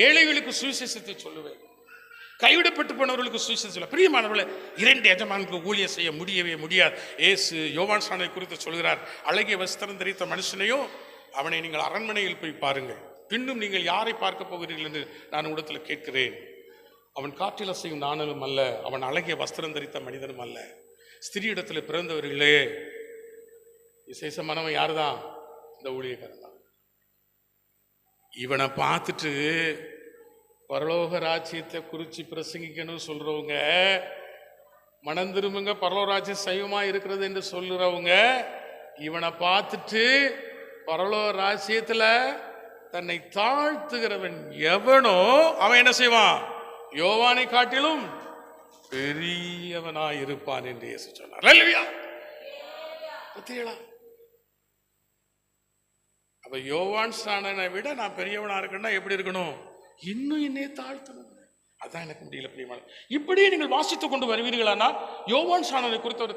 ஏழைகளுக்கு சுவிசேஷத்தை சொல்லுவேன், கைவிடப்பட்டு போனவர்களுக்கு சுவிசேஷம். பிரியமானவர்களே, 2 எஜமானுக்கு ஊழியம் செய்ய முடியவே முடியாது. இயேசு யோவான் ஸ்நானனை குறித்து சொல்கிறார், அழகிய வஸ்திரம் தரித்த மனுஷனையோ அவனை நீங்கள் அரண்மனையில் போய் பாருங்கள், பின்னும் நீங்கள் யாரை பார்க்க போகிறீர்கள் என்று நான் உங்களிடத்தில் கேட்கிறேன். அவன் காற்றில் அசையும் நாணலும் அல்ல, அவன் அழகிய வஸ்திரம் தரித்த மனிதனும் அல்ல. ஸ்திரீ இடத்துல பிறந்தவர்களே, விசேஷமானவன் யாருதான்? இந்த ஊழியக்காரன் தான். இவனை பார்த்துட்டு பரலோக ராஜ்யத்தை குறித்து பிரசங்கிக்கணும் சொல்றவங்க, மனம் திரும்புங்க பரலோக ராஜ்யம் சைவமா இருக்கிறது என்று சொல்லுறவங்க, இவனை பார்த்துட்டு பரலோக ராஜ்யத்துல தன்னை தாழ்த்துகிறவன் எவனோ அவன் என்ன செய்வான்? யோவானை காட்டிலும் பெரியவனாய் இருப்பான் என்று இயேசு சொன்னார். அல்லேலூயா. அப்ப யோவான் ஸ்நானனை விட நான் பெரியவனா இருக்கேன்னா எப்படி இருக்கணும்? இன்னும் என்னை தாழ்த்தணும். அதான் எனக்கு முடியல பிரியமான. இப்படியே நீங்கள் வாசித்துக் கொண்டு வருவீர்களானால் யோவான் ஸ்நானனை குறித்து ஒரு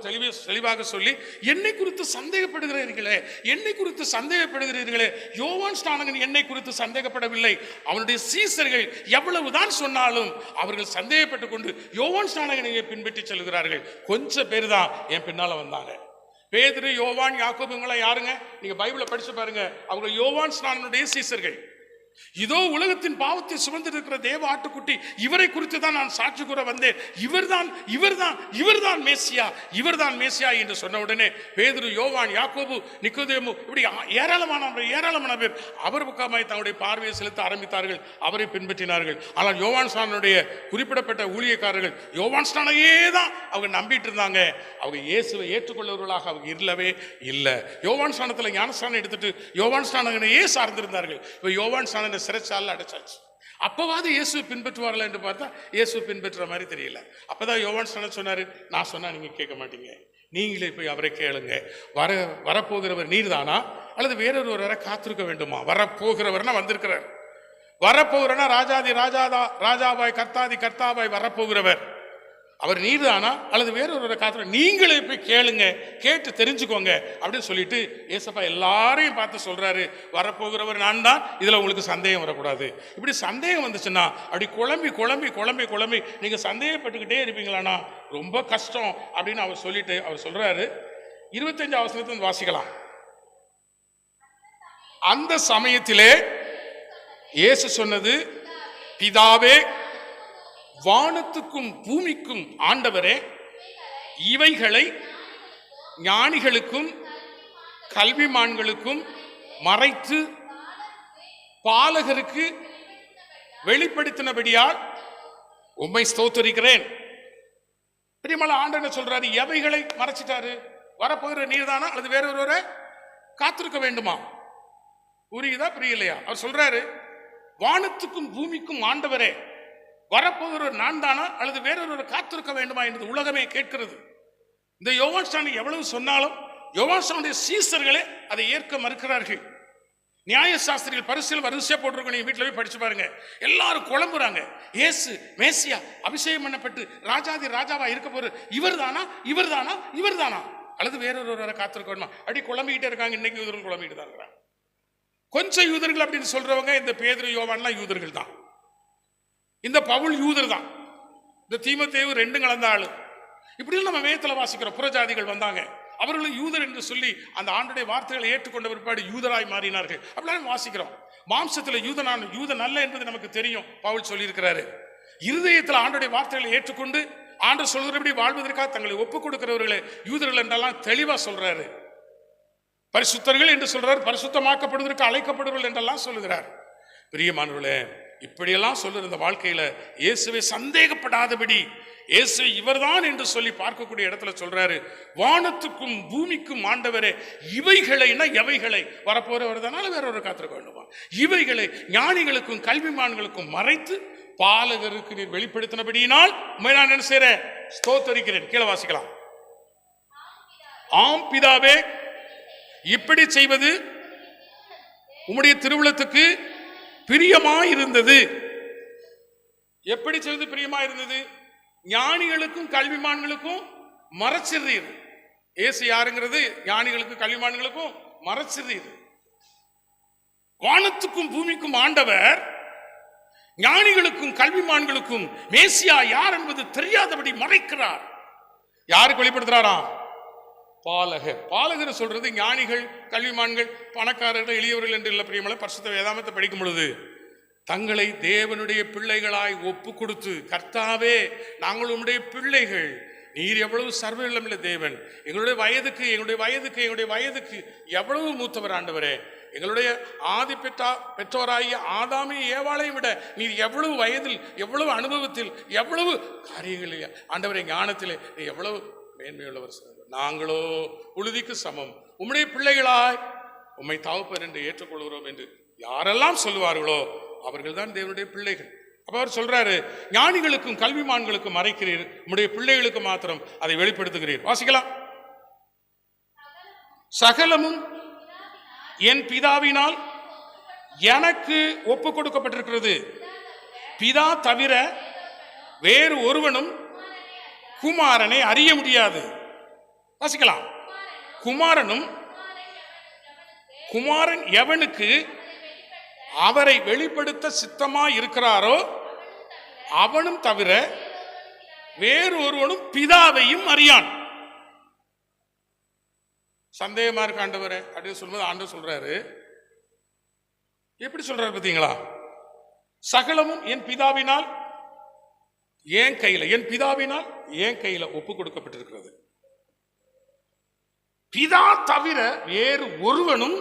தெளிவாக சொல்லி, என்னை குறித்து சந்தேகப்படுகிறீர்களே, என்னை குறித்து சந்தேகப்படுகிறீர்களே, யோவான் ஸ்நானகன் என்னை குறித்து சந்தேகப்படவில்லை. அவனுடைய சீசர்கள் எவ்வளவுதான் சொன்னாலும் அவர்கள் சந்தேகப்பட்டுக் கொண்டு யோவான் ஸ்நானகனை பின்பற்றி செல்கிறார்கள். கொஞ்சம் பேர் தான் என் பின்னால வந்தாங்க. பேதுரு, யோவான், யாக்கோபு, இவங்களாம் யாருங்க? நீங்க பைபிளை படிச்சு பாருங்க. அவங்க யோவான் ஸ்நானனுடைய சீசர்கள். இதோ உலகத்தின் பாவத்தை சுமந்திருக்கிற தேவ ஆட்டுக்குட்டி, இவரை குறித்து தான் நான் சாட்சி கூற வந்தேன். இவர்தான் மேசியா, இவர்தான் மேசியா என்று சொன்ன உடனே பேதுரு, யோவான், யாக்கோபு, நிக்கோதேமு, இப்படி ஏராளமான பேர் அவர் பக்கமாய் தங்களுடைய பார்வையை செலுத்த ஆரம்பித்தார்கள், அவரை பின்பற்றினார்கள். ஆனால் யோவான் ஸ்நானனுடைய குறிப்பிடப்பட்ட ஊழியக்காரர்கள் யோவான் ஸ்நானையே தான் அவங்க நம்பிட்டு இருந்தாங்க. அவங்க இயேசுவை ஏற்றுக்கொள்ளவர்களாக அவங்க இல்லவே இல்லை. யோவான் ஸ்நானத்தில் ஞானஸ்நானம் எடுத்துட்டு யோவான் ஸ்நானகனையே சார்ந்திருந்தார்கள். இப்போ யோவான் ஸ்நான சிறைச்சாலையில் அடைச்சாச்சு. அப்பவாது இயேசுவை பின்பற்றுவார்கள் என்று பார்த்தா இயேசுவை பின்பற்றுற மாதிரி தெரியல. அப்பதான் யோவான் ஸ்நானன் சொன்னாரு, நான் சொன்னா நீங்க கேட்க மாட்டீங்க, நீங்களே போய் அவரை கேளுங்க. வரப்போகிறவர் நீர் தானா அல்லது வேறொருவரை காத்திருக்க வேண்டுமா? வரப்போகிறவர்னா வந்திருக்கிறார், வரப்போகிறனா ராஜாவாய் கர்த்தாவாய் வரப்போகிறவர் அவர் நீர்தானா அல்லது வேறொரு காத்திர, நீங்களே போய் கேளுங்க, கேட்டு தெரிஞ்சுக்கோங்க அப்படின்னு சொல்லிட்டு ஏசப்பா எல்லாரையும் பார்த்து சொல்றாரு, வரப்போகிறவர் நான் தான், இதுல உங்களுக்கு சந்தேகம் வரக்கூடாது. இப்படி சந்தேகம் வந்துச்சுன்னா அப்படி குழம்பி நீங்க சந்தேகப்பட்டுக்கிட்டே இருப்பீங்களானா ரொம்ப கஷ்டம் அப்படின்னு அவர் சொல்லிட்டு அவர் சொல்றாரு. 25 வசனத்தை வாசிக்கலாம். அந்த சமயத்திலே இயேசு சொன்னது, பிதாவே, வானத்துக்கும் பூமிக்கும் ஆண்டவரே, இவைகளை ஞானிகளுக்கும் கல்விமான்களுக்கும் மறைத்து பாலகருக்கு வெளிப்படுத்தினபடியால் உம்மை ஸ்தோத்திரிக்கிறேன். பிரியமான ஆண்டவர் சொல்றாரு, எவைகளை மறைச்சிட்டாரு? வரப்போகிற நீர்தானா அல்லது வேறொருவரை காத்திருக்க வேண்டுமா? புரியுதா புரியலையா? அவர் சொல்றாரு, வானத்துக்கும் பூமிக்கும் ஆண்டவரே, வரப்போகிற நான் தானா அல்லது வேறொரு காத்திருக்க வேண்டுமா என்று உலகமே கேட்கிறது. இந்த யோவான் ஸ்நானன் எவ்வளவு சொன்னாலும் யோவான் ஸ்நானனுடைய சீசர்களே அதை ஏற்க மறுக்கிறார்கள். நியாய சாஸ்திரிகள் பரிசில் வரிசையா போட்டிருக்கோம், நீங்க வீட்டில் போய் படிச்சு பாருங்க. எல்லாரும் குழம்புறாங்க, இயேசு மேசியா அபிஷேகம் பண்ணப்பட்டு ராஜாவா இருக்க போற இவர்தானா அல்லது வேறொருவரை காத்திருக்க வேண்டுமா? அப்படி குழம்பிக்கிட்டே இருக்காங்க. இன்னைக்கு யூதர்கள் குழம்பிட்டு தான் இருக்கிறாங்க. கொஞ்சம் யூதர்கள் அப்படின்னு சொல்றவங்க இந்த பேதுரு, யோவான்லாம் யூதர்கள் தான். இந்த பவுல் யூதர் தான். இந்த தீமோத்தேயு 2 கலந்த ஆளு. இப்படி நம்ம வேதத்தில் வாசிக்கிறோம். புறஜாதிகள் வந்தாங்க, அவர்களும் யூதர் என்று சொல்லி அந்த ஆண்டுடைய வார்த்தைகளை ஏற்றுக்கொண்ட பிற்பாடு யூதராய் மாறினார்கள். அப்படிலாம் வாசிக்கிறோம். மாம்சத்தில் யூதன் அல்ல என்பது நமக்கு தெரியும். பவுல் சொல்லியிருக்கிறாரு, இருதயத்தில் ஆண்டுடைய வார்த்தைகளை ஏற்றுக்கொண்டு ஆண்டு சொல்கிறபடி வாழ்வதற்காக தங்களை ஒப்புக் கொடுக்கிறவர்களே யூதர்கள் என்றெல்லாம் தெளிவா சொல்றாரு. பரிசுத்தர்கள் என்று சொல்றாரு, பரிசுத்தமாக்கப்படுவதற்கு அழைக்கப்படுவர்கள் என்றெல்லாம் சொல்லுகிறார். பிரியமானவர்களே, இப்படியெல்லாம் சொல்லுற இந்த வாழ்க்கையில இயேசுவை சந்தேகப்படாதபடி இயேசுவை இவர்தான் என்று சொல்லி பார்க்கக்கூடிய இடத்துல சொல்றாரு, வானத்துக்கும் பூமிக்கும் ஆண்டவரே, இவைகளைனா எவைகளை? வரப்போறவர் தானால வேறொரு காத்திருக்க வேண்டுமா? இவைகளை ஞானிகளுக்கும் கல்விமான்களுக்கும் மறைத்து பாலகருக்கு நீர் வெளிப்படுத்தினபடியினால் நான் என்ன செய்றேன்? ஸ்தோத்தரிக்கிறேன். கீழே வாசிக்கலாம். ஆம் பிதாவே, இப்படி செய்வது உம்முடைய திருவுளத்துக்கு பிரியமாயிருந்தது. எப்படி செய்வது பிரியமாயிருந்தது? ஞானிகளுக்கும் கல்விமான்களுக்கும் மறைச்சிடுறீர். இயேசு யாருங்கிறது ஞானிகளுக்கும் கல்விமான்களுக்கும் மறைச்சிடுறீர். வானத்துக்கும் பூமிக்கும் ஆண்டவர், ஞானிகளுக்கும் கல்விமான்களுக்கும் மேசியா யார் என்பது தெரியாதபடி மறைக்கிறார். யாருக்கு வெளிப்படுத்துறாராம்? பாலகர் சொல்றது ஞானிகள், கல்விமான்கள், பணக்காரர்கள், எளியவர்கள் என்று இல்ல. பிரியமலை, பரிசுத்த வேதாகமத்தை படிக்கும் பொழுது தங்களை தேவனுடைய பிள்ளைகளாய் ஒப்பு கொடுத்து, கர்த்தாவே நாங்கள் உம்முடைய பிள்ளைகள், நீர் எவ்வளவு சர்வவல்லமையுள்ள தேவன், எங்களுடைய வயதுக்கு எவ்வளவு மூத்தவர் ஆண்டவரே, எங்களுடைய ஆதி பெற்றோராகிய ஆதாமி ஏவாளை விட நீர் எவ்வளவு வயதில், எவ்வளவு அனுபவத்தில், எவ்வளவு காரியங்களில் ஆண்டவரை ஞானத்திலே நீ எவ்வளவு மேன்மையுள்ளவர். நாங்களோ உழுதிக்கு சமம், உம்முடைய பிள்ளைகளாய் உம்மை தகப்பன் என்று ஏற்றுக்கொள்கிறோம் என்று யாரெல்லாம் சொல்லுவார்களோ அவர்கள் தான் தேவனுடைய பிள்ளைகள். அப்ப அவர் சொல்றாரு, ஞானிகளுக்கும் கல்விமான்களுக்கும் மறைக்கிறீர், உம்முடைய பிள்ளைகளுக்கு மாத்திரம் அதை வெளிப்படுத்துகிறீர். வாசிக்கலாம். சகலமும் என் பிதாவினால் எனக்கு ஒப்பு கொடுக்கப்பட்டிருக்கிறது. பிதா தவிர வேறு ஒருவனும் குமாரனை அறிய முடியாது. வாசிக்கலாம். குமாரன் எவனுக்கு அவரை வெளிப்படுத்த சித்தமாய் இருக்கிறாரோ அவனும் தவிர வேறு ஒருவனும் பிதாவையும் அறியான். சந்தேகமா இருக்கு ஆண்டவரே அப்படின்னு சொல்லும்போது ஆண்டவர் சொல்றாரு, எப்படி சொல்றாரு பார்த்தீங்களா? சகலமும் என் பிதாவினால் என் கையில ஒப்பு கொடுக்கப்பட்டிருக்கிறது. பிதா தவிர வேறு ஒருவனும்,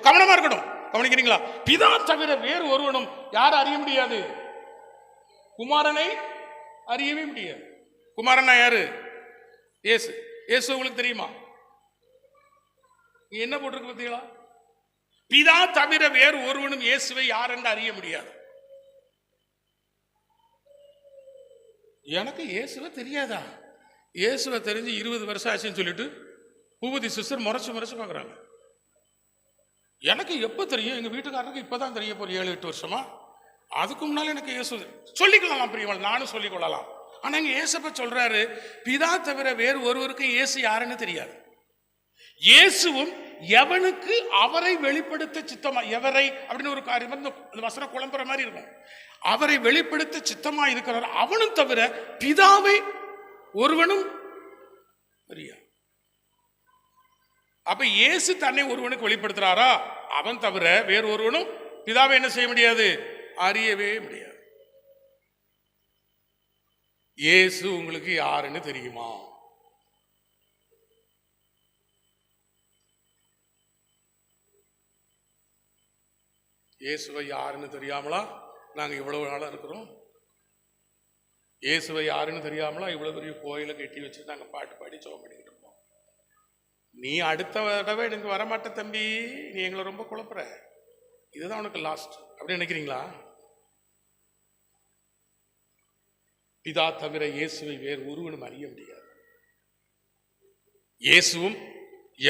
கவனமா இருக்கணும், கவனிக்கிறீங்களா? பிதா தவிர வேறு ஒருவனும் யார் அறிய முடியாது? குமாரனை அறியவே முடியாது. குமாரனா யாரு? இயேசு. இயேசு உங்களுக்கு தெரியுமா? என்ன போட்டிருக்கு பார்த்தீங்களா? பிதா தவிர வேறு ஒருவனும் இயேசுவை யார் என்று அறிய முடியாது. எனக்கு இயேசுவை தெரியாதா? இயேசுவை தெரிஞ்சு 20 வருஷம் ஆச்சுன்னு சொல்லிட்டு பூபதி சிஸ்டர் முறைச்சு பார்க்குறாங்க. எனக்கு எப்போ தெரியும்? எங்கள் வீட்டுக்காரருக்கு இப்போதான் தெரிய போகிற 7-8 வருஷமா. அதுக்கு முன்னால எனக்கு இயேசு சொல்லிக்கொள்ளலாம், பிரியமான நானும் சொல்லிக்கொள்ளலாம். ஆனால் இங்கே இயேசுப்ப சொல்றாரு, பிதா தவிர வேறு ஒருவருக்கு இயேசு யாருன்னு தெரியாது. இயேசுவும் எவனுக்கு அவரை வெளிப்படுத்த சித்தமா, எவரை அப்படின்னு ஒரு காரியம் அந்த வசனம் குழம்புற மாதிரி இருக்கும். அவரை வெளிப்படுத்த சித்தமா இருக்கிறார், அவனும் தவிர பிதாவை ஒருவனும் அறியாது. அப்ப இயேசு தன்னை ஒருவனுக்கு வெளிப்படுத்துறாரா? அவன் தவிர வேறு ஒருவனும் பிதாவை என்ன செய்ய முடியாது? அறியவே முடியாது. இயேசு உங்களுக்கு யாருன்னு தெரியுமா? இயேசுவை யாருன்னு தெரியாமலா நாங்க இவ்வளவு நாளா இருக்கிறோம்? இயேசுவை யாருன்னு தெரியாமலா இவ்வளவு பெரிய கோயிலை கட்டி வச்சு நாங்க பாட்டு பாடி சோகம் பண்ணிக்கிட்டு இருப்போம்? நீ அடுத்த தடவை எனக்கு வரமாட்ட தம்பி, நீ எங்களை ரொம்ப குழப்புற, இதுதான் உனக்கு லாஸ்ட் அப்படின்னு நினைக்கிறீங்களா? பிதா தவிர இயேசுவை வேறு ஒருவனும் அறிய முடியாது. இயேசுவும்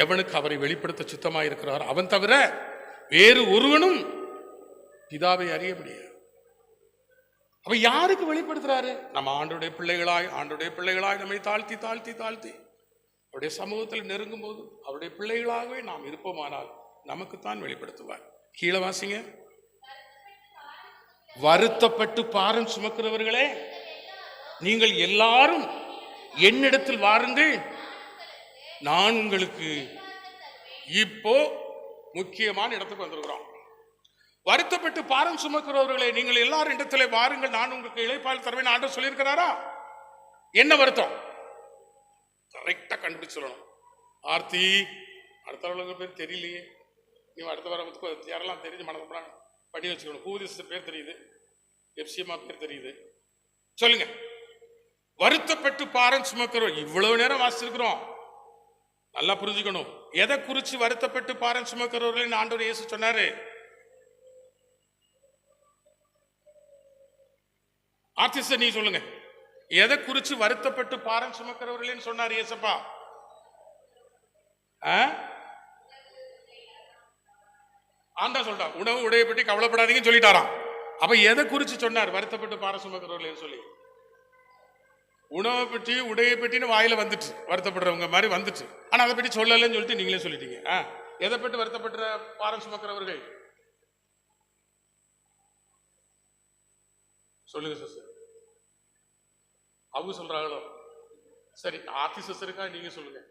எவனுக்கு அவரை வெளிப்படுத்த சித்தமாக இருக்கிறார் அவன் தவிர வேறு ஒருவனும் பிதாவை அறிய முடியாது. அப்ப யாருக்கு வெளிப்படுத்துறாரு? நம்ம ஆண்டோடைய பிள்ளைகளாய் நம்மை தாழ்த்தி அவருடைய சமூகத்தில் நெருங்கும் போது அவருடைய பிள்ளைகளாகவே நாம் இருப்போமானால் நமக்குத்தான் வெளிப்படுத்துவார். கீழே வாசிங்க. வருத்தப்பட்டு பாரம் சுமக்கிறவர்களே, நீங்கள் எல்லாரும் என்னிடத்தில் வாருங்கள், நான் உங்களுக்கு. இப்போ முக்கியமான இடத்துக்கு வந்திருக்கிறோம். வருத்தப்பட்டு பாரம் சுமக்கிறவர்களே, நீங்கள் எல்லாரும் இடத்துல வாருங்கள், நான் உங்களுக்கு இளைப்பால் தருவேன் ஆண்டவர் சொல்லியிருக்கிறாரா? என்ன வருத்தம்? கரெக்டா கண்டுபிடிச்சு சொல்லணும். ஆர்த்தி அடுத்த பேர் தெரியலையே, நீ அடுத்த வாரத்துக்கு யாரெல்லாம் தெரிஞ்சு மனதை பண்ணி வச்சுக்கணும். பூதிச பேர் தெரியுது, எப்சிஎம்மா பேர் தெரியுது, சொல்லுங்க. வருத்தப்பட்டு பாரம் சுமக்கிறோம். இவ்வளவு நேரம் வாசிச்சிருக்கிறோம், நல்லா புரிஞ்சுக்கணும். எதை குறிச்சு வருத்தப்பட்டு பாரம் சுமக்கிறவர்கள் ஆண்டவர் இயேசு சொன்னாரு? ஆர்டிஸ்ட் நீ சொல்லுங்க, எதை குறிச்சு வருத்தப்பட்டு பாரம் சுமக்கிறவர்கள் சொன்னார் இயேசப்பா? ஆண்டா சொல்றா, உணவு உடைய பற்றி கவலைப்படாதீங்கன்னு சொல்லிட்டாராம். அப்ப எதை குறிச்சு சொன்னார் வருத்தப்பட்டு பாரம் சுமக்கிறவர்கள் சொல்லி? உணவை பற்றி உடையை பற்றின்னு வாயில வந்துட்டு வருத்தப்படுறவங்க மாதிரி வந்துட்டு, ஆனா அதை பற்றி சொல்லலன்னு சொல்லிட்டு நீங்களே சொல்லிட்டீங்க. எதை பற்றி வருத்தப்படுற பாரம் சுமக்கிறவர்கள்? சொல்லுங்க சிஸ்டர். அவங்க சொல்றாங்களோ? சரி, ஆர்த்தி சிஸ்டருக்கா நீங்க சொல்லுங்க.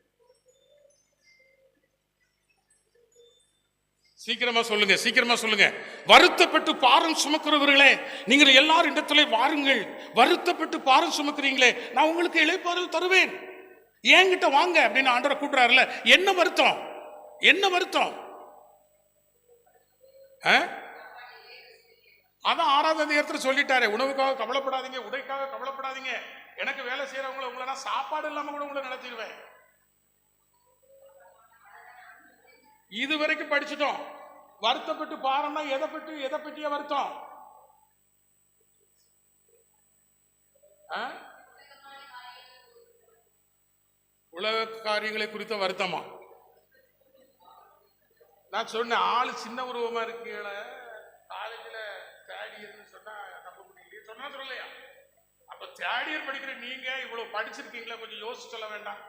சீக்கிரமா சொல்லுங்க, சீக்கிரமா சொல்லுங்க. வருத்தப்பட்டு பாரம் சுமக்கிறவர்களே, நீங்கள் எல்லாரும் இடத்துல வாருங்கள். வருத்தப்பட்டு பாரம் சுமக்கிறீங்களே, நான் உங்களுக்கு இளைப்பாறுதல் தருவேன், என்கிட்ட வாங்க அப்படின்னு ஆண்டவரை கூப்பிடுறாருல. என்ன வருத்தம்? என்ன வருத்தம்? அதான் 6வது அதிகாரத்துல சொல்லிட்டாரு, உணவுக்காக கவலைப்படாதீங்க, உடைக்காக கவலைப்படாதீங்க. எனக்கு வேலை செய்யறவங்களை உங்களை நான் சாப்பாடு இல்லாம கூட உங்களை நடத்திடுவேன். இது வரைக்கும் படிச்சுட்டோம். வருத்தப்பட்டு பாரம்னா எதை பற்றிய வருத்தம்? உலக காரியங்களை குறித்த வருத்தமா? நான் சொன்ன ஆளு சின்ன உருவமா இருக்கீங்கள, காலேஜில் தேர்ட் இயர்னு சொன்னா நம்ப முடியலையே, சொன்னா சொல்லலையா? அப்ப தேர்ட் இயர் படிக்கிற நீங்க இவ்வளவு படிச்சிருக்கீங்களா, கொஞ்சம் யோசிச்சு சொல்ல வேண்டாம்?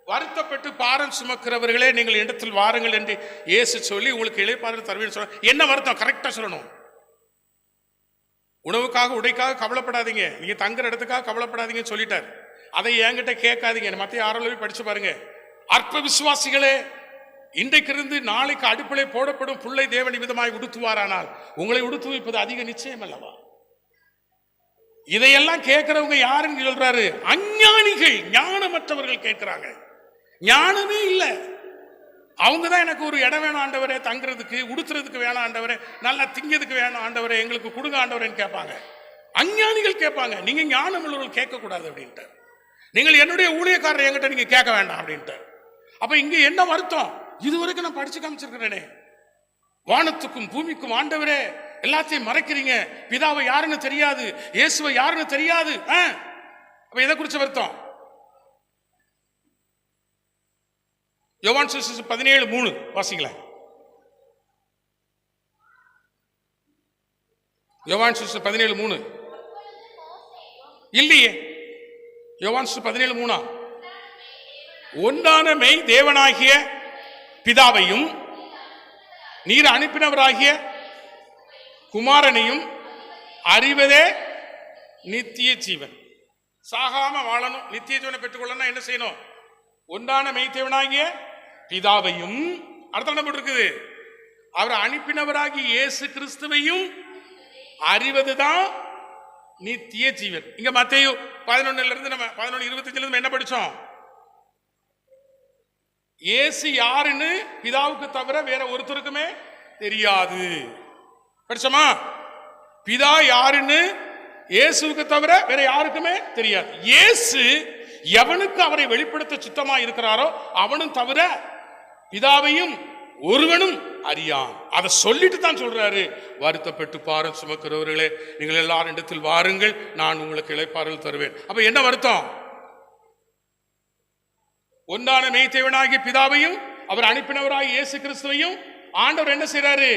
வருத்தப்பட்டு பாரம் சுமக்கிறவர்களே, நீங்கள் இடத்தில் வாருங்கள் என்று இயேசு சொல்லி உங்களுக்கு இளைப்பாறுதல் தருவேன்னு சொல்ல. என்ன வருத்தம்? கரெக்டா சொல்லணும். உணவுக்காக உடைக்காக கவலைப்படாதீங்க, நீங்க தங்குற இடத்துக்காக கவலைப்படாதீங்கன்னு சொல்லிட்டார். அதை என்கிட்ட கேட்காதீங்க. மத்திய 6 படிச்சு பாருங்க. அற்ப விசுவாசிகளே, இன்றைக்கு இருந்து நாளைக்கு அடுப்பிலே போடப்படும் புல்லை தேவன் விதமாய் உடுத்துவாரானால் உங்களை உடுத்துவிப்பது அதிக நிச்சயம் அல்லவா? இதையெல்லாம் கேட்கிறவங்க யாருன்னு சொல்றாரு? அஞ்ஞானிகள், ஞானமற்றவர்கள் கேட்கிறாங்க. ஞானமே இல்லை. அவங்கதான் எனக்கு ஒரு இடம் வேணும் ஆண்டவரே, தங்குறதுக்கு உடுத்துறதுக்கு வேணாம் ஆண்டவரே, நல்லா திங்கிறதுக்கு வேணும் ஆண்டவரே, எங்களுக்கு கொடுங்க ஆண்டவரேன்னு கேட்பாங்க. அஞ்ஞானிகள் கேட்பாங்க. நீங்க ஞானம் உள்ளவர்கள் கேட்கக்கூடாது அப்படின்ட்டு. நீங்கள் என்னுடைய ஊழியக்காரர் என்கிட்ட நீங்க கேட்க வேண்டாம் அப்படின்ட்டு. அப்ப இங்க என்ன வருத்தம்? இதுவரைக்கும் நான் படிச்சு காமிச்சிருக்கிறேனே, வானத்துக்கும் பூமிக்கும் ஆண்டவரே எல்லாத்தையும் மறைக்கிறீங்க, பிதாவை யாருன்னு தெரியாது, இயேசுவை யாருன்னு தெரியாது. அப்ப எதை குறிச்ச வருத்தம்? யோவான் சுவிசேஷம் 17:3 வாசிங்களேன். யோவான் சுவிசேஷம் 17:3 இல்லையே. யோவான் சுவிசேஷம் 17:3 ஒன்றான மெய் தேவனாகிய பிதாவையும் நீர் அனுப்பினவராகிய குமாரனையும் அறிவதே நித்திய ஜீவன். சாகாம வாழணும், நித்திய ஜீவனை பெற்றுக்கொள்ளணும். என்ன செய்யணும்? ஒன்றான மெய்தேவனாகிய பிதாவையும், அடுத்த என்ன போட்டிருக்குது? அவர் அனுப்பினவராகிய இயேசு கிறிஸ்துவையும் அறிவதுதான் நித்திய ஜீவன். இங்க மத்தேயு 11 நம்ம 11:25 என்ன படிச்சோம்? இயேசு யாருன்னு பிதாவுக்கு தவிர வேற ஒருத்தருக்குமே தெரியாது. படிச்சோமா? பிதா யாருன்னு இயேசுவுக்கு தவிர வேற யாருக்குமே தெரியாது. இயேசு எவனுக்கு அவரை வெளிப்படுத்த சித்தமா இருக்கிறாரோ அவனும் தவிர பிதாவையும் ஒருவனும் அறியான். அதை சொல்லிட்டு தான் சொல்றாரு, வருத்தப்பட்டு பாரம் சுமக்கிறவர்களே, நீங்கள் எல்லாரும் இடத்தில் வாருங்கள், நான் உங்களுக்கு இளைப்பாறுதல் தருவேன். அப்ப என்ன வருத்தம்? ஒன்றான மெய்தேவனாகிய பிதாவையும் அவர் அனுப்பினவராகிய இயேசு கிறிஸ்துவையும் ஆண்டவர் என்ன செய்யறாரு?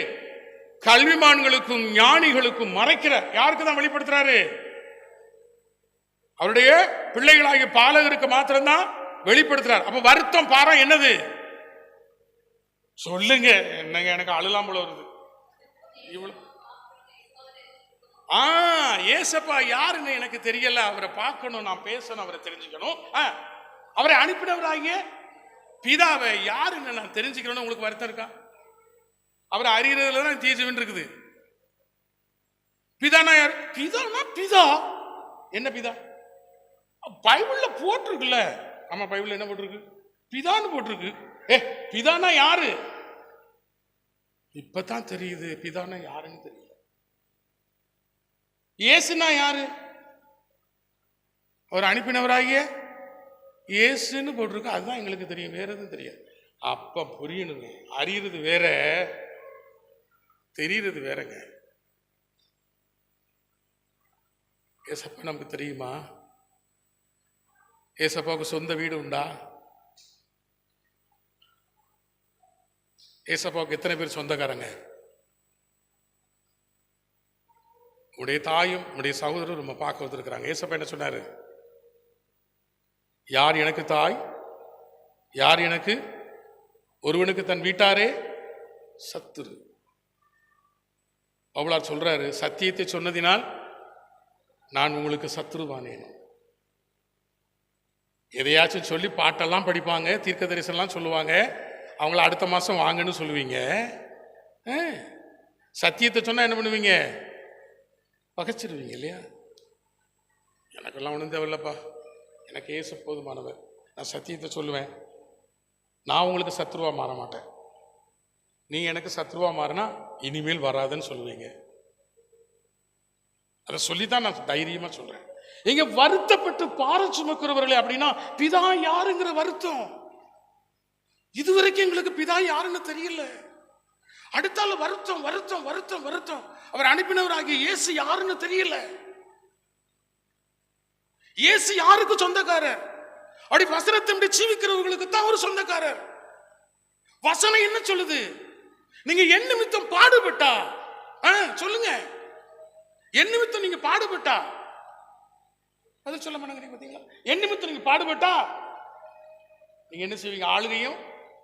கல்விமான்களுக்கும் ஞானிகளுக்கும் மறைக்கிறார். யாருக்கு தான் வெளிப்படுத்துறாரு? அவருடைய பிள்ளைகளாகிய பாலகருக்கு மாத்திரம்தான் வெளிப்படுத்துறார். அப்ப வருத்தம் பாரம் என்னது? சொல்லுங்க. என்னங்க, எனக்கு அழுலாம் போல வருது. ஏசப்பா யாருன்னு எனக்கு தெரியல, அவரை பார்க்கணும், நான் பேசணும், அவரை தெரிஞ்சுக்கணும். அவரை அனுப்பினவராகிய பிதாவை யாருன்னு நான் தெரிஞ்சுக்கணும்னு உங்களுக்கு வருத்தம் இருக்கா? அவரை அறியறதுல தான் தீர்ஜீவன் இருக்குது. பிதானா யார்? பிதானா பிதா. என்ன பிதா? பைபிள்ல போட்டிருக்குல்ல. ஆமா, பைபிள்ல என்ன போட்டிருக்கு? பிதான்னு போட்டிருக்கு. பிதானா யாரு? இப்பதான் தெரியுது பிதானா யாருன்னு தெரியல. இயேசுனா யாரு? அவர் அனுப்பினவராகிய இயேசுன்னு போட்டிருக்கு. அதுதான் எங்களுக்கு தெரியும், வேற எதுவும் தெரியாது. அப்ப புரியணுங்க. அறியறது வேற, தெரியுறது வேறங்க. ஏசப்பா நமக்கு தெரியுமா? ஏசப்பாவுக்கு சொந்த வீடு உண்டா? ஏசப்பாவுக்கு எத்தனை பேர் சொந்தக்காரங்க? உடைய தாயும் உடைய சகோதரரும் நம்ம பார்க்க வந்திருக்கிறாங்க. ஏசப்பா என்ன சொன்னாரு? யார் எனக்கு தாய், யார் எனக்கு? ஒருவனுக்கு தன் வீட்டாரே சத்துரு. பவுலார் சொல்றாரு, சத்தியத்தை சொன்னதினால் நான் உங்களுக்கு சத்துருவானேனும். எதையாச்சும் சொல்லி பாட்டெல்லாம் படிப்பாங்க, தீர்க்க தரிசனம்லாம் சொல்லுவாங்க, அவங்கள அடுத்த மாதம் வாங்கன்னு சொல்லுவீங்க. சத்தியத்தை சொன்னால் என்ன பண்ணுவீங்க? பகைச்சிருவீங்க இல்லையா? எனக்கெல்லாம் ஒன்றும் தேவையில்லப்பா, எனக்கு ஏசு போதுமானவர், நான் சத்தியத்தை சொல்லுவேன், நான் உங்களுக்கு சத்ருவா மாற மாட்டேன், நீ எனக்கு சத்ருவா மாறினா இனிமேல் வராதுன்னு சொல்லுவீங்க. அதை சொல்லித்தான் நான் தைரியமா சொல்றேன். இங்க வருத்தப்பட்டு பாரம் சுமக்கிறவர்களே அப்படின்னா பிதா யாருங்கிற வருத்தம். இதுவரைக்கும் எங்களுக்கு பிதா யாருன்னு தெரியல. அடுத்தால வருத்தம் வருத்தம் வருத்தம் வருத்தம். அவர் அனுப்பினவராகிய இயேசு யாருன்னு தெரியல. இயேசு யாருக்கு சொந்தக்காரர்? அப்படி வசனத்தை ஜீவிக்கிறவர்களுக்கு தான் அவர் சொந்தக்காரர். வசனம் என்ன சொல்லுது? நீங்க என் நிமித்தம் பாடுபட்டா, சொல்லுங்க, என் நிமித்தம் நீங்க பாடுபட்டா, அது சொல்ல மாட்டேங்கிறீங்க பாத்தீங்களா? என் நிமித்தம் நீங்க பாடுபட்டா நீங்க என்ன செய்வீங்க? ஆளுகையும்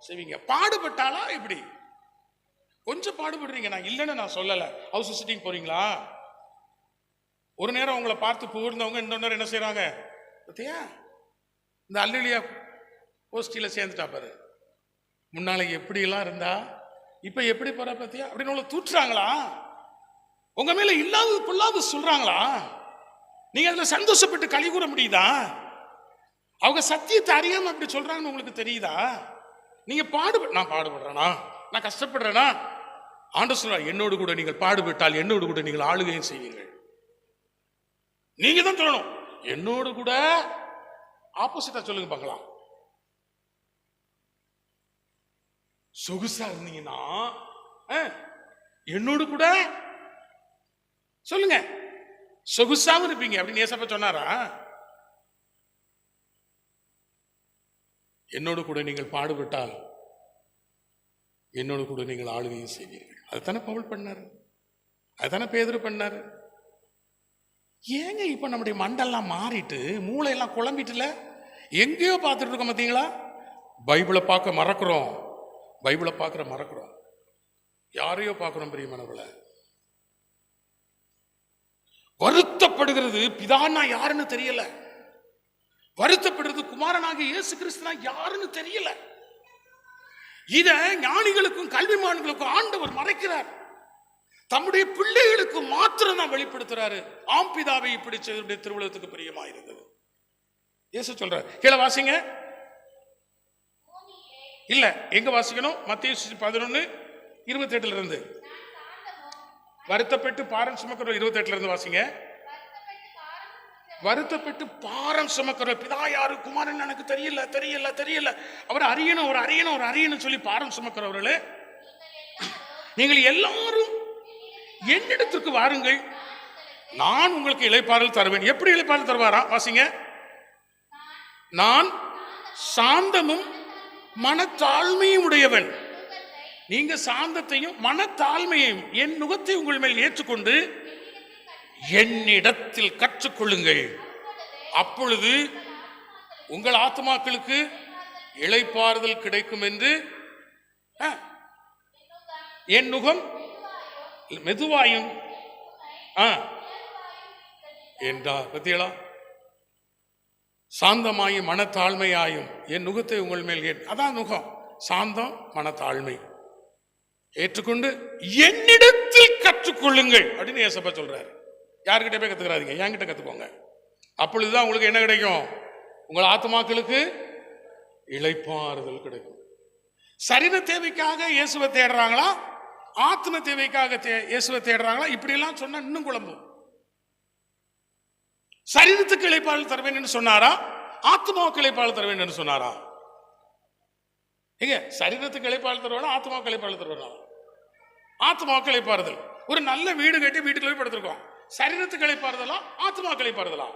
செய்வீங்க. பாடுபட்டாலா எப்படி? கொஞ்சம் பாடுபடுறீங்க, நான் இல்லைன்னு நான் சொல்லல. ஹவுஸ் விசிட்டிங் போறீங்களா? ஒரு நேரம் உங்களை பார்த்து புகழ்ந்தவங்க இன்னொரு நேரம் என்ன செய்யறாங்க பத்தியா? இந்த அல்லேலூயா கோஷ்டியில சேர்ந்துட்டா பாரு, முன்னால எப்படி எல்லாம் இருந்தா இப்ப எப்படி போற பத்தியா அப்படின்னு உங்களை தூற்றுறாங்களா? உங்க மேல இல்லாதது பொல்லாது சொல்றாங்களா? நீங்க அதுல சந்தோஷப்பட்டு கழி கூற முடியுதா? அவங்க சத்தியத்தை அறியாம அப்படி சொல்றாங்கன்னு உங்களுக்கு தெரியுதா? நீங்க நான் பாடுபடுறேனா, நான் கஷ்டப்படுறேனா? ஆண்டவர் சொல்றார், என்னோடு கூட நீங்கள் பாடுபட்டால் என்னோடு கூட நீங்கள் ஆளுகையும் செய்வீர்கள். நீங்க தான் சொல்லணும், என்னோடு கூட. ஆப்போசிட்டா சொல்லுங்க பார்க்கலாம். சொகுசா இருந்தீங்கன்னா என்னோடு கூட சொல்லுங்க, சொகுசாவும் இருப்பீங்க அப்படின்னு ஏசப்பா சொன்னாரா? என்னோடு கூட நீங்கள் பாடுபட்டால் என்னோடு கூட நீங்கள் ஆளுகையும் செய்வீர்கள். அதுதானே பவுல் பண்ணாரு, அதுதானே பேதுரு பண்ணாரு. ஏங்க இப்ப நம்முடைய மண்டெல்லாம் மாறிட்டு மூளையெல்லாம் குழம்பிட்டுல எங்கேயோ பார்த்துட்டு இருக்கோம் பார்த்தீங்களா? பைபிளை பார்க்க மறக்கிறோம், பைபிளை பார்க்கிற மறக்கிறோம், யாரையோ பார்க்கிறோம். பிரியமானவர்களே, வருத்தப்படுகிறது பிதான்னா யாருன்னு தெரியல, வருத்தப்படுறது குமாரனாக இயேசு கிறிஸ்துனா யாருன்னு தெரியல. இத ஞானிகளுக்கும் கல்விமான்களுக்கும் ஆண்டவர் மறைக்கிறார், தம்முடைய பிள்ளைகளுக்கு மாத்திரம் தான் வெளிப்படுத்துறாரு. ஆம், பிதாவை இப்படி செய்வதுடைய திருவுலகத்துக்கு பிரியமா இருந்தது. இயேசு சொல்றார், கீழே வாசிங்க. இல்ல, எங்க வாசிக்கணும்? மத்தேயு 11:28 இருந்து. வருத்தப்பட்டு பாரம் சுமக்கிற 28 இருந்து வாசிங்க. வருத்தப்பட்டு பாரம் சுமக்கிற பிதா யாரு, குமாரன் எனக்கு தெரியல தெரியல தெரியல, அவர் அறியணும் ஒரு அறியணும் ஒரு அறியணும் சொல்லி பாரம் சுமக்கிறவர்களே, நீங்கள் எல்லாரும் என்னிடத்திற்கு வாருங்கள், நான் உங்களுக்கு இளைப்பாறுதல் தருவேன். எப்படி இளைப்பாறுதல் தருவாரா? வாசிங்க. நான் சாந்தமும் மனத்தாழ்மையும் உடையவன். நீங்க சாந்தத்தையும் மனத்தாழ்மையையும் என் நுகத்தை உங்கள் மேல் ஏற்றுக்கொண்டு என்னிடத்தில் கற்றுக்கொள்ளுங்கள், அப்பொழுது உங்கள் ஆத்மாக்களுக்கு இளைப்பாறுதல் கிடைக்கும் என்று. என் நுகம் மெதுவாயும் என்றா பத்தியலா, சாந்தமாயும் மனத்தாழ்மையாயும் என் நுகத்தை உங்கள் மேல் அதான் நுகம், சாந்தம் மனத்தாழ்மை ஏற்றுக்கொண்டு என்னிடத்தில் கற்றுக்கொள்ளுங்கள் அப்படின்னு ஏசப்பா சொல்றாரு. யாருக்கிட்ட போய் கத்துக்கிறாதீங்க, என்கிட்ட கத்துக்கோங்க, அப்பொழுதுதான் உங்களுக்கு என்ன கிடைக்கும்? உங்கள் ஆத்மாக்களுக்கு இளைப்பாறுதல் கிடைக்கும். சரீர தேவைக்காக இயேசுவை தேடுறாங்களா, ஆத்ம தேவைக்காக இயேசுவை தேடுறாங்களா? இப்படி எல்லாம் சொன்னா இன்னும் குழம்பும். சரீரத்துக்கு இளைப்பாறுதல் தருவேன் என்று சொன்னாரா, ஆத்மாவுக்கு இளைப்பாறுதல் தருவேன் என்று சொன்னாரா? எங்க சரீரத்துக்கு இளைப்பாறுதல் தருவானா, ஆத்மாவுக்கு இளைப்பாறுதல் தருவானா? ஆத்மாவுக்கு இளைப்பாறுதல். ஒரு நல்ல வீடு கட்டி வீட்டுக்குள்ள போய் படுத்திருக்கோம், சரீரத்துக்கு இளைப்பாறுதலா, ஆத்மாவுக்கு இளைப்பாறுதலா?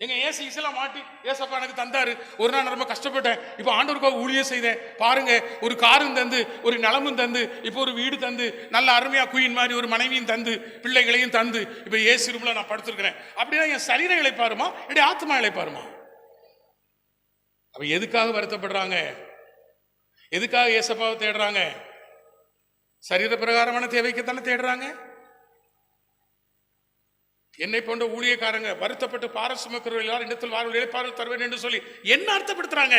எங்க ஏசு இசையெல்லாம் மாட்டி ஏசப்பா எனக்கு தந்தாரு, ஒரு நாள் ரொம்ப கஷ்டப்பட்டேன், இப்ப ஆண்டவருக்காக ஊழியம் செய்தேன், பாருங்க ஒரு காரும் தந்து ஒரு நிலமும் தந்து இப்ப ஒரு வீடு தந்து நல்ல அருமையா குயின் மாதிரி ஒரு மனைவியும் தந்து பிள்ளைகளையும் தந்து இப்ப ஏசு ரூம்ல நான் படுத்திருக்கிறேன். அப்படின்னா என் சரீரம் இளைப்பாருமா, இப்படி ஆத்மா இளைப்பாருமா? அப்ப எதுக்காக வருத்தப்படுறாங்க? எதுக்காக ஏசப்பாவை தேடுறாங்க? சரீர பிரகாரமான தேவைக்குத்தானே தேடுறாங்க. என்னை போன்ற ஊழியக்காரங்க வருத்தப்பட்டு பாரம் சுமக்கிறவர்கள் எல்லாரும் இடத்தில் வார்கள் இழைப்பார்கள் தருவேன் என்று சொல்லி என்ன அர்த்தப்படுத்துறாங்க?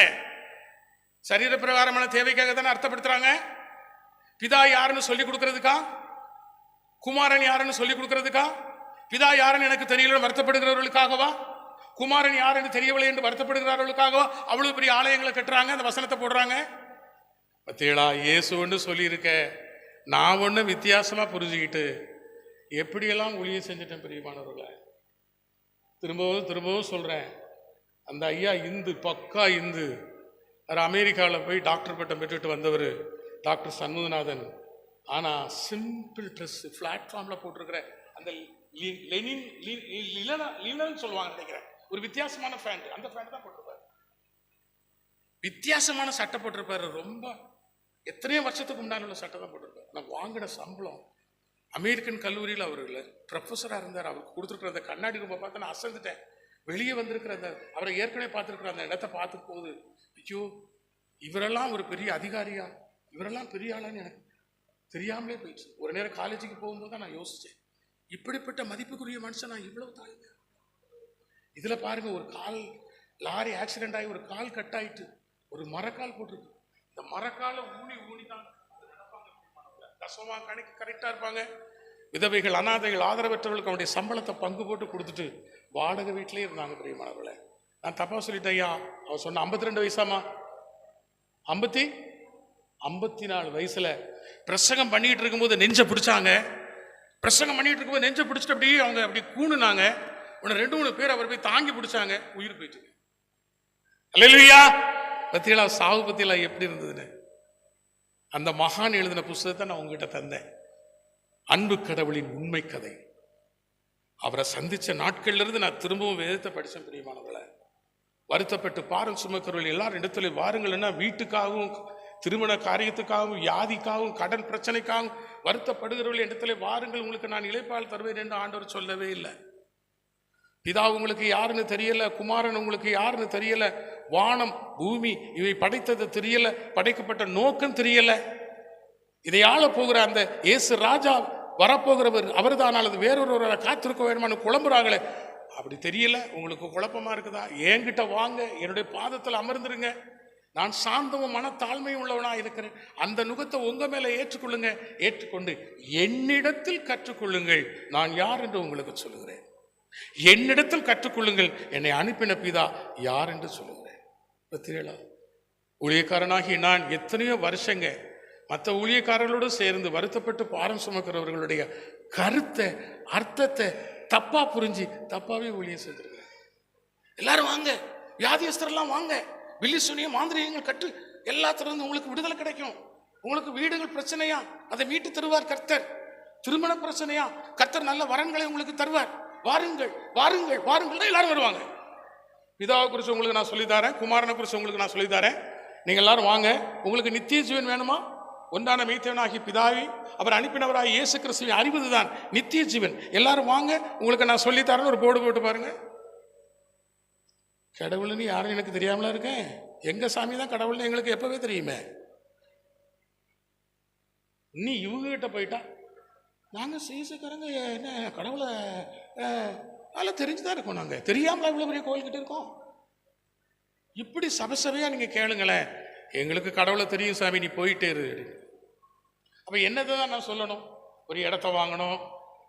சரீர பிரகாரமான தேவைக்காக தானே அர்த்தப்படுத்துறாங்க. பிதா யாருன்னு சொல்லி கொடுக்கறதுக்கா? குமாரன் யாருன்னு சொல்லி கொடுக்கறதுக்கா? பிதா யாருன்னு எனக்கு தெரியல வருத்தப்படுகிறவர்களுக்காகவா? குமாரன் யார் என்று தெரியவில்லை என்று வருத்தப்படுகிறார்களுக்காகவா அவ்வளவு பெரிய ஆலயங்களை கட்டுறாங்க, அந்த வசனத்தை போடுறாங்க? பத்தியலா, இயேசுன்னு சொல்லியிருக்க நான் ஒன்று வித்தியாசமா புரிஞ்சுக்கிட்டு எப்படியெல்லாம் ஊழியம் செஞ்சுட்டேன் பிரியமானவர்களே. திரும்பவும் சொல்றேன், அந்த ஐயா இந்து, பக்கா இந்து. அவர் அமெரிக்காவில் போய் டாக்டர் பட்டம் பெற்றுட்டு வந்தவர் டாக்டர் சண்முகநாதன். ஆனால் சிம்பிள் ட்ரெஸ் பிளாட்ஃபார்மில் போட்டிருக்கிற அந்த லினன் சொல்லுவாங்க நினைக்கிறேன், ஒரு வித்தியாசமான பேண்ட், அந்த பேண்ட் தான் போட்டிருப்பாரு. வித்தியாசமான சட்டை போட்டிருப்பாரு. ரொம்ப எத்தனையோ வருஷத்துக்கு முன்னாடி உள்ள சட்டை தான் போட்டிருப்பாரு. நான் வாங்கின சம்பளம் அமெரிக்கன் கல்லூரியில் அவர் ப்ரொஃபஸராக இருந்தார். அவருக்கு கொடுத்துருக்குற அந்த கண்ணாடி ரூபை பார்த்து நான் அசந்துட்டேன். வெளியே வந்திருக்கிற அந்த அவரை ஏற்கனவே பார்த்துருக்குற அந்த இடத்தை பார்த்து போகுது, ஐயோ இவரெல்லாம் ஒரு பெரிய அதிகாரியா, இவரெல்லாம் பெரிய ஆளான்னு எனக்கு தெரியாமலே போயிடுச்சு. ஒரு நேரம் காலேஜுக்கு போகும்போது தான் நான் யோசித்தேன், இப்படிப்பட்ட மதிப்புக்குரிய மனுஷன் நான் இவ்வளவு தாழ்ந்த. இதில் பாருங்க, ஒரு கால் லாரி ஆக்சிடென்ட் ஆகி ஒரு கால் கட் ஆயிட்டு ஒரு மரக்கால் போட்டிருக்கு. இந்த மரக்கால ஊனி தான் தசமா கணக்கு கரெக்டாக இருப்பாங்க. விதவைகள், அனாதைகள், ஆதரவற்றவர்களுக்கு அவனுடைய சம்பளத்தை பங்கு போட்டு கொடுத்துட்டு வாடகை வீட்டிலே இருந்தாங்க பிரியமானவர்களே. நான் தப்பா சொல்லிட்டேன் ஐயா. அவன் சொன்ன 52 வயசாமா, 54 வயசுல பிரசங்கம் பண்ணிட்டு இருக்கும்போது நெஞ்ச பிடிச்சாங்க. பிரசங்கம் பண்ணிட்டு இருக்கும்போது நெஞ்ச பிடிச்சிட்டு அப்படியே அவங்க அப்படி கூணுனாங்க. உடனே 2-3 பேர் அவர் போய் தாங்கி பிடிச்சாங்க, உயிர் போயிட்டு. அல்லேலூயா. பத்தியலா, சாவு பத்தியலா எப்படி இருந்ததுன்னு அந்த மகான் எழுதின புஸ்தகத்தை நான் உங்ககிட்ட தந்தேன். அன்பு கடவுளின் உண்மை கதை. அவரை சந்திச்ச நாட்கள்ல இருந்து நான் திரும்பவும் வேதத்தை படிச்சேன் பிரியமானவர்களே. வருத்தப்பட்டு பாரம் சுமக்கிறவர்கள் எல்லாரும் இடத்துல வாருங்கள்னா, வீட்டுக்காகவும் திருமண காரியத்துக்காகவும் வியாதிக்காகவும் கடன் பிரச்சனைக்காகவும் வருத்தப்படுகிறவர்கள் இடத்துல வாருங்கள், உங்களுக்கு நான் இளைப்பால் தருவேன் என்று ஆண்டவர் சொல்லவே இல்லை. பிதா உங்களுக்கு யாருன்னு தெரியல, குமாரன் உங்களுக்கு யாருன்னு தெரியல, வானம் பூமி இவை படைத்தது தெரியல, படைக்கப்பட்ட நோக்கம் தெரியல. இதை ஆள போகிற அந்த இயேசு ராஜா வரப்போகிறவர் அவர்தான் அல்லது வேறொருவரை காத்திருக்க வேண்டுமான்னு குழம்புறாங்களே, அப்படி தெரியல. உங்களுக்கு குழப்பமா இருக்குதா? என்கிட்ட வாங்க, என்னுடைய பாதத்தில் அமர்ந்துருங்க. நான் சாந்தமும் மனத்தாழ்மையும் உள்ளவனா இருக்கிறேன். அந்த நுகத்தை உங்க மேல ஏற்றுக்கொள்ளுங்க. ஏற்றுக்கொண்டு என்னிடத்தில் கற்றுக்கொள்ளுங்கள், நான் யார் என்று உங்களுக்கு சொல்லுகிறேன். என்னிடத்தில் கற்றுக்கொள்ளுங்கள், என்னை அனுப்பின பிதா யார் என்று சொல்லுகிறேன். தெரியல. ஊழியக்காரனாகி நான் எத்தனையோ வருஷங்க மற்ற ஊழியக்காரர்களோடு சேர்ந்து வருத்தப்பட்டு பாரம் சுமக்கிறவர்களுடைய கருத்தை, அர்த்தத்தை தப்பா புரிஞ்சு தப்பாவே ஊழியம் செஞ்சிருக்கிறேன். எல்லாரும் வாங்க, வியாதியஸ்தரெல்லாம் வாங்க, வில்லி சுனிய மாந்திரிகங்கள் கற்று எல்லாத்திலிருந்து உங்களுக்கு விடுதலை கிடைக்கும். உங்களுக்கு வீடுகள் பிரச்சனையா, அதை மீட்டு தருவார் கர்த்தர். திருமண பிரச்சனையா, கர்த்தர் நல்ல வரன்களை உங்களுக்கு தருவார். வாருங்கள் வாருங்கள் வாருங்கள், எல்லாரும் வருவாங்க. பிதாவை குறித்து உங்களுக்கு நான் சொல்லித்தரேன், குமாரனை குறித்து உங்களுக்கு நான் சொல்லித்தரேன். நீங்க எல்லாரும் வாங்க. உங்களுக்கு நித்திய ஜீவன் வேணுமா? ஒன்றான மெய்த்தேவனாகி பிதாவை அவர் அனுப்பினவராக இயேசு கிறிஸ்துவை அறிவதுதான் நித்திய ஜீவன். எல்லாரும் வாங்க, உங்களுக்கு நான் சொல்லித்தரேன்னு ஒரு போர்டு போட்டு பாருங்க. கடவுள்னு யாரும் எனக்கு தெரியாமலா இருக்கேன். எங்க சாமி தான் கடவுள்னு எங்களுக்கு எப்பவே தெரியுமே. நீ இவங்க கிட்ட போயிட்டா நாங்க சீசுக்காரங்க என்ன கடவுளை அதெல்லாம் தெரிஞ்சுதான் இருக்கோம். நாங்க தெரியாமல இவ்வளவு பெரிய கோயில்கிட்ட இருக்கோம். இப்படி சபையா நீங்க கேளுங்களேன், எங்களுக்கு கடவுளை தெரியும் சாமி, நீ போயிட்டே இரு. அப்ப என்னதான் நான் சொல்லணும்? ஒரு இடத்த வாங்கணும்,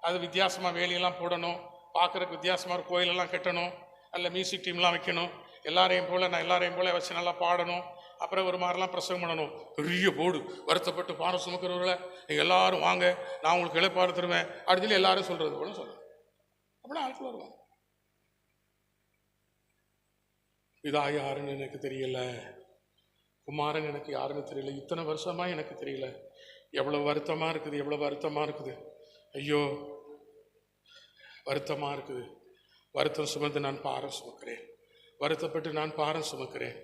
அது வித்தியாசமா வேலையெல்லாம் போடணும், பார்க்கறதுக்கு வித்தியாசமா ஒரு கோயிலெல்லாம் கட்டணும், அல்ல மியூசிக் டீம்லாம் வைக்கணும், எல்லாரையும் போல வச்சு நல்லா பாடணும், அப்புறம் ஒரு மாதிரிலாம் பிரசங்கம் பண்ணணும். பெரிய போர்டு, வருத்தப்பட்டு பாரம் சுமக்கிறவர்களை நீங்கள் எல்லாரும் வாங்க, நான் உங்களுக்கு இளைப்பாறு தருவேன் அப்படின்னு சொல்லி எல்லாரும் சொல்றது போல சொல்லணும். அப்படின்னா ஆட்கள் வருவாங்க. இதா யாருன்னு எனக்கு தெரியல, குமாரன் எனக்கு யாருன்னு தெரியல, இத்தனை வருஷமா எனக்கு தெரியல. எவ்வளவு வருத்தமா இருக்குது, எவ்வளவு வருத்தமா இருக்குது. ஐயோ வருத்தமா இருக்குது. வருத்தம் சுமந்து நான் பாரம் சுமக்கிறேன், வருத்தப்பட்டு நான் பாரம் சுமக்கிறேன்.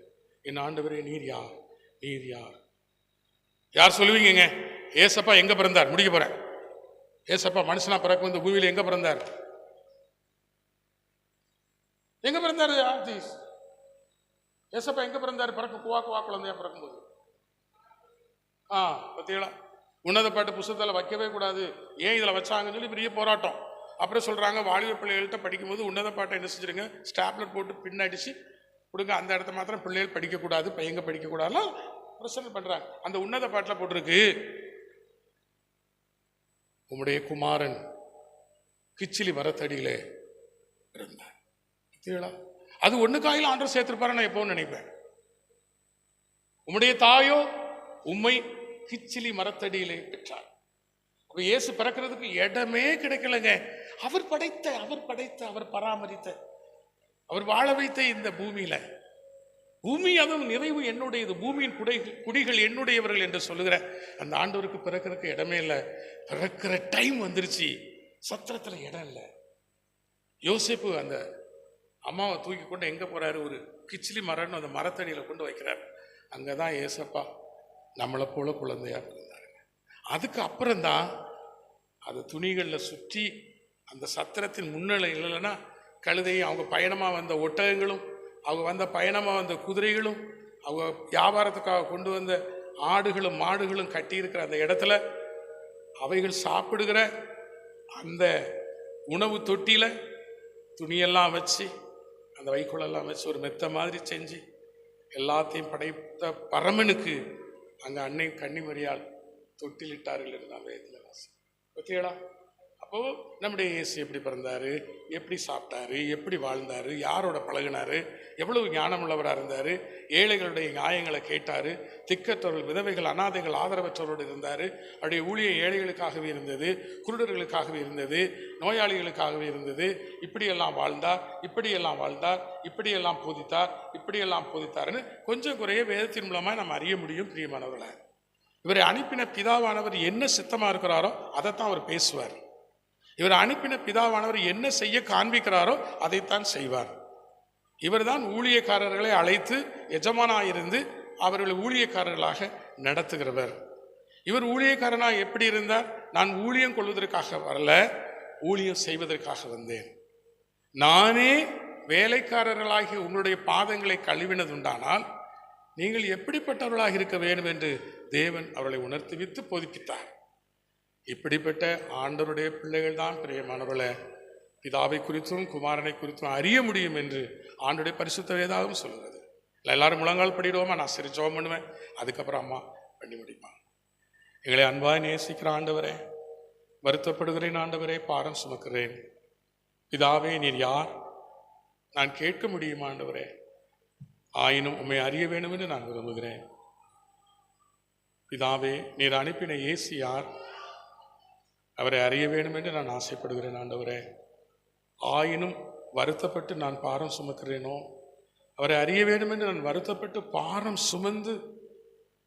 என் ஆண்டவரே நீர் யார்? நீர் யார்? யார் சொல்லுவீங்க? ஏசப்பா எங்க பிறந்தார்? முடிக்க போறேன். ஏசப்பா மனுஷனா பிறக்கும் இந்த பூமியில எங்க பிறந்தார்? எங்க பிறந்தாரு? ஏசப்பா எங்க பிறந்தாரு? பிறக்க குவா குழந்தையா பிறக்கும்போது பத்தியலா உன்னத பாட்டு புஸ்தகத்தில் வைக்கவே கூடாது, ஏன் இதில் வச்சாங்கன்னு சொல்லி பெரிய போராட்டம். அப்புறம் சொல்றாங்க வாலிப பிள்ளைகள்கிட்ட படிக்கும்போது உன்னத பாட்டை என்ன செஞ்சிருங்க, ஸ்டாப்லர் போட்டு பின்னடிச்சு கொடுங்க, அந்த இடத்த மாத்திரம் பிள்ளைகள் படிக்கக்கூடாது, பையங்க படிக்கக்கூடாதுலாம் பிரச்சனை பண்றாங்க. அந்த உன்னத பாட்டில் போட்டிருக்கு, உம்முடைய குமாரன் கிச்சிலி மரத்தடியிலே இருந்தார். அது ஒண்ணுக்காயில ஆண்டவர் சேர்த்திருப்பாரு நான் எப்பவும் நினைப்பேன். உம்முடைய தாயோ உம்மை கிச்சிலி மரத்தடியிலே பெற்றார். இயேசு பிறக்கிறதுக்கு இடமே கிடைக்கலங்க. அவர் படைத்த, அவர் பராமரித்த, அவர் வாழ வைத்த இந்த பூமியில, பூமி அதுவும் நிறைவு என்னுடையது, பூமியின் குடிகள் என்னுடையவர்கள் என்று சொல்லுகிற அந்த ஆண்டவருக்கு பிறக்கிறதுக்கு இடமே இல்லை. பிறக்கிற டைம் வந்துருச்சு, சத்திரத்துல இடம் இல்லை. யோசேப்பு அந்த அம்மாவை தூக்கி கொண்டு எங்க போறாரு, ஒரு கிச்சிலி மரம்னு அந்த மரத்தடியில கொண்டு வைக்கிறார். அங்கதான் ஏசப்பா நம்மளை போல குழந்தையா இருந்தாருங்க. அதுக்கு அப்புறம்தான் அது துணிகளில் சுற்றி அந்த சத்திரத்தின் முன்னிலை இல்லைன்னா கழுதையும், அவங்க பயணமா வந்த ஒட்டகங்களும், அவங்க வந்த பயணமா வந்த குதிரைகளும், அவங்க வியாபாரத்துக்காக கொண்டு வந்த ஆடுகளும் மாடுகளும் கட்டியிருக்கிற அந்த இடத்துல அவைகள் சாப்பிடுகிற அந்த உணவு தொட்டியில துணியெல்லாம் வச்சு, அந்த வைக்கோலெல்லாம் வச்சு ஒரு மெத்த மாதிரி செஞ்சு எல்லாத்தையும் படைத்த பரமனுக்கு அங்க அன்னை கன்னிமரியால் தொட்டிலிட்டார்கள் என்று நான் வேதத்தில் வாசி. ஓகேடா? அப்போ நம்முடைய இயேசு எப்படி பிறந்தாரு, எப்படி சாப்பிட்டாரு, எப்படி வாழ்ந்தாரு, யாரோட பழகினாரு, எவ்வளவு ஞானமுள்ளவராக இருந்தாரு, ஏழைகளுடைய நியாயங்களை கேட்டாரு, திக்கற்றவர்கள், விதவைகள், அனாதைகள், ஆதரவற்றவரோடு இருந்தாரு. அவருடைய ஊழிய ஏழைகளுக்காகவே இருந்தது, குருடர்களுக்காகவே இருந்தது, நோயாளிகளுக்காகவே இருந்தது. இப்படியெல்லாம் வாழ்ந்தார், இப்படியெல்லாம் வாழ்ந்தார், இப்படியெல்லாம் போதித்தார், இப்படியெல்லாம் போதித்தாருன்னு கொஞ்சம் குறைய வேதத்தின் மூலமாக நம்ம அறிய முடியும். பிரியமானவர்களே, இவரை அனுப்பின பிதாவானவர் என்ன சித்தமா இருக்கிறாரோ அதைத்தான் அவர் பேசுவார். இவர் அனுப்பின பிதாவானவர் என்ன செய்ய காண்பிக்கிறாரோ அதைத்தான் செய்வார். இவர் தான் ஊழியக்காரர்களை அழைத்து எஜமானாயிருந்து அவர்களை ஊழியக்காரர்களாக நடத்துகிறவர். இவர் ஊழியக்காரனாக எப்படி இருந்தார்? நான் ஊழியம் கொள்வதற்காக வரல, ஊழியம் செய்வதற்காக வந்தேன். நானே வேலைக்காரர்களாகி உங்களுடைய பாதங்களை கழுவினதுண்டானால் நீங்கள் எப்படிப்பட்டவர்களாக இருக்க வேண்டும் என்று தேவன் அவர்களை உணர்த்திவித்து போதிப்பித்தார். இப்படிப்பட்ட ஆண்டவருடைய பிள்ளைகள் தான் பிரியமானவர்களே பிதாவை குறித்தும் குமாரனை குறித்தும் அறிய முடியும் என்று ஆண்டுடைய பரிசுத்த வேதாகம் சொல்கிறது. எல்லாரும் முழங்கால் படிடுவோமா? நான் சரி ஜெபம் பண்ணுவேன், அதுக்கப்புறம் அம்மா பண்ணி முடிப்பாங்க. எங்களை அன்பாய் நேசிக்கிற ஆண்டவரே, வருத்தப்படுகிறேன் ஆண்டவரே, பாரம் சுமக்கிறேன். பிதாவே, நீர் யார்? நான் கேட்க முடியுமா ஆண்டவரே? ஆயினும் உம்மை அறிய வேண்டும் என்று நான் விரும்புகிறேன். பிதாவே, நீர் அனுப்பின இயேசு யார்? அவரை அறிய வேண்டும் என்று நான் ஆசைப்படுகிறேன் ஆண்டவரே. ஆயினும் வருத்தப்பட்டு நான் பாரம் சுமக்கிறேனோ, அவரை அறிய வேண்டும் என்று நான் வருத்தப்பட்டு பாரம் சுமந்து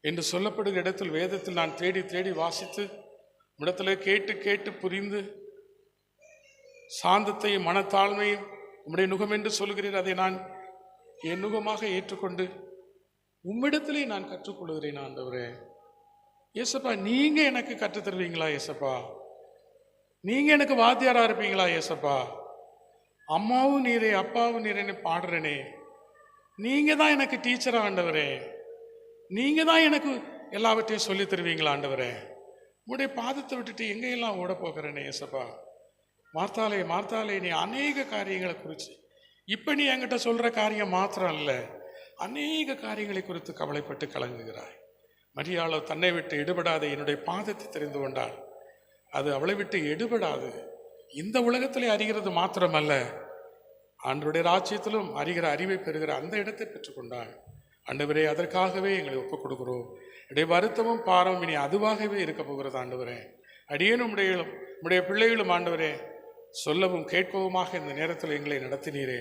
என்று சொல்லப்படுகிற இடத்தில் வேதத்தில் நான் தேடி தேடி வாசித்து இடத்துல கேட்டு கேட்டு புரிந்து சாந்தத்தையும் மனத்தாழ்மையும் உம்முடைய நுகம் என்று சொல்கிறீர், அதை நான் என் நுகமாக ஏற்றுக்கொண்டு உம்மிடத்திலே நான் கற்றுக்கொள்கிறேன் ஆண்டவரே. ஏசப்பா, நீங்க எனக்கு கற்றுத் தருவீங்களா ஏசப்பா? நீங்க எனக்கு வாத்தியாரா இருப்பீங்களா ஏசப்பா? அம்மாவும் நீரே அப்பாவும் நீரேன்னு பாடுறேனே, நீங்க தான் எனக்கு டீச்சரா ஆண்டவரே? நீங்க தான் எனக்கு எல்லாவற்றையும் சொல்லி தருவீங்களா ஆண்டவரே? உடைய பாதத்தை விட்டுட்டு எங்கெல்லாம் ஓட போகிறேனே ஏசப்பா. மார்த்தாலே மார்த்தாலே, நீ அநேக காரியங்களை குறித்து இப்ப நீ என்கிட்ட சொல்ற காரியம் மாத்திரம் அல்ல, அநேக காரியங்களை குறித்து கவலைப்பட்டு கலங்குகிறாய். மரியாளோ தன்னை விட்டு எடுபடாத என்னுடைய பாதத்தை தெரிந்து கொண்டாள். அது அவளை விட்டு எடுபடாது. இந்த உலகத்திலே அறிகிறது மாத்திரமல்ல, ஆண்டவருடைய ராஜ்யத்திலும் அறிகிற அறிவை பெறுகிற அந்த இடத்தை பெற்றுக்கொண்டாள். ஆண்டவரே, அதற்காகவே எங்களை ஒப்புக் கொடுக்கிறோம். இடைய வருத்தமும் பாரமும் இனி அதுவாகவே இருக்க போகிறது ஆண்டவரே. அடியேனும் உடைய பிள்ளைகளும் ஆண்டவரே சொல்லவும் கேட்கவுமாக இந்த நேரத்தில் எங்களை நடத்தினீரே,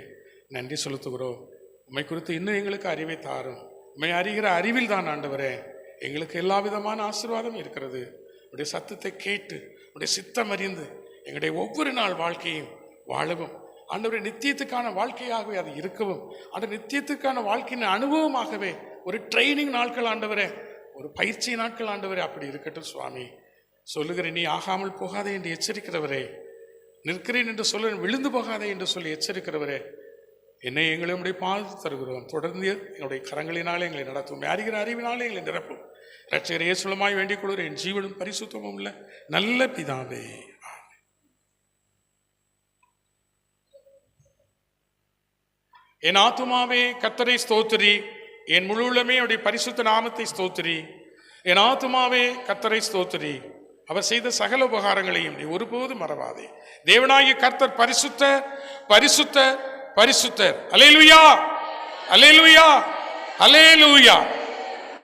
நன்றி செலுத்துகிறோம். உம்மை குறித்து இன்னும் எங்களுக்கு அறிவை தாரும். உம்மை அறிகிற அறிவில் தான் ஆண்டவரே எங்களுக்கு எல்லா விதமான ஆசீர்வாதம் இருக்கிறது. உடைய சத்தத்தை கேட்டு உடைய சித்தம் அறிந்து எங்களுடைய ஒவ்வொரு நாள் வாழ்க்கையும் வாழவும் ஆண்டவரே, நித்தியத்துக்கான வாழ்க்கையாகவே அது இருக்கவும், அந்த நித்தியத்துக்கான வாழ்க்கையின் அனுபவமாகவே ஒரு ட்ரைனிங் நாட்கள் ஆண்டவரே, ஒரு பயிற்சி நாட்கள் ஆண்டவரே அப்படி இருக்கட்டும் சுவாமி. சொல்லுகிறேன், நீ ஆகாமல் போகாதே என்று எச்சரிக்கிறவரே, நிற்கிறேன் என்று சொல்ல விழுந்து போகாதே என்று சொல்லி எச்சரிக்கிறவரே, என்னை எங்களுடைய பாது தருகிறோம். தொடர்ந்து என்னுடைய கரங்களினாலே எங்களை நடத்தும், அறிகிற அறிவினாலே எங்களை நிரப்பும். இரட்சகர் இயேசுவுமாய் வேண்டிக் கொள்கிறேன், என் ஜீவனும் பரிசுத்தமும் உள்ள நல்ல பிதாவே. என் ஆத்துமாவே கர்த்தரை ஸ்தோத்திரி, என் முழு உள்ளமே அவருடைய பரிசுத்த நாமத்தை ஸ்தோத்திரி. என் ஆத்துமாவே கர்த்தரை ஸ்தோத்திரி, அவர் செய்த சகல உபகாரங்களையும் நீ ஒருபோதும் மறவாதே. தேவனாகிய கர்த்தர் பரிசுத்தர், பரிசுத்தர், பரிசுத்தர். அல்லேலூயா, அல்லேலூயா, அல்லேலூயா.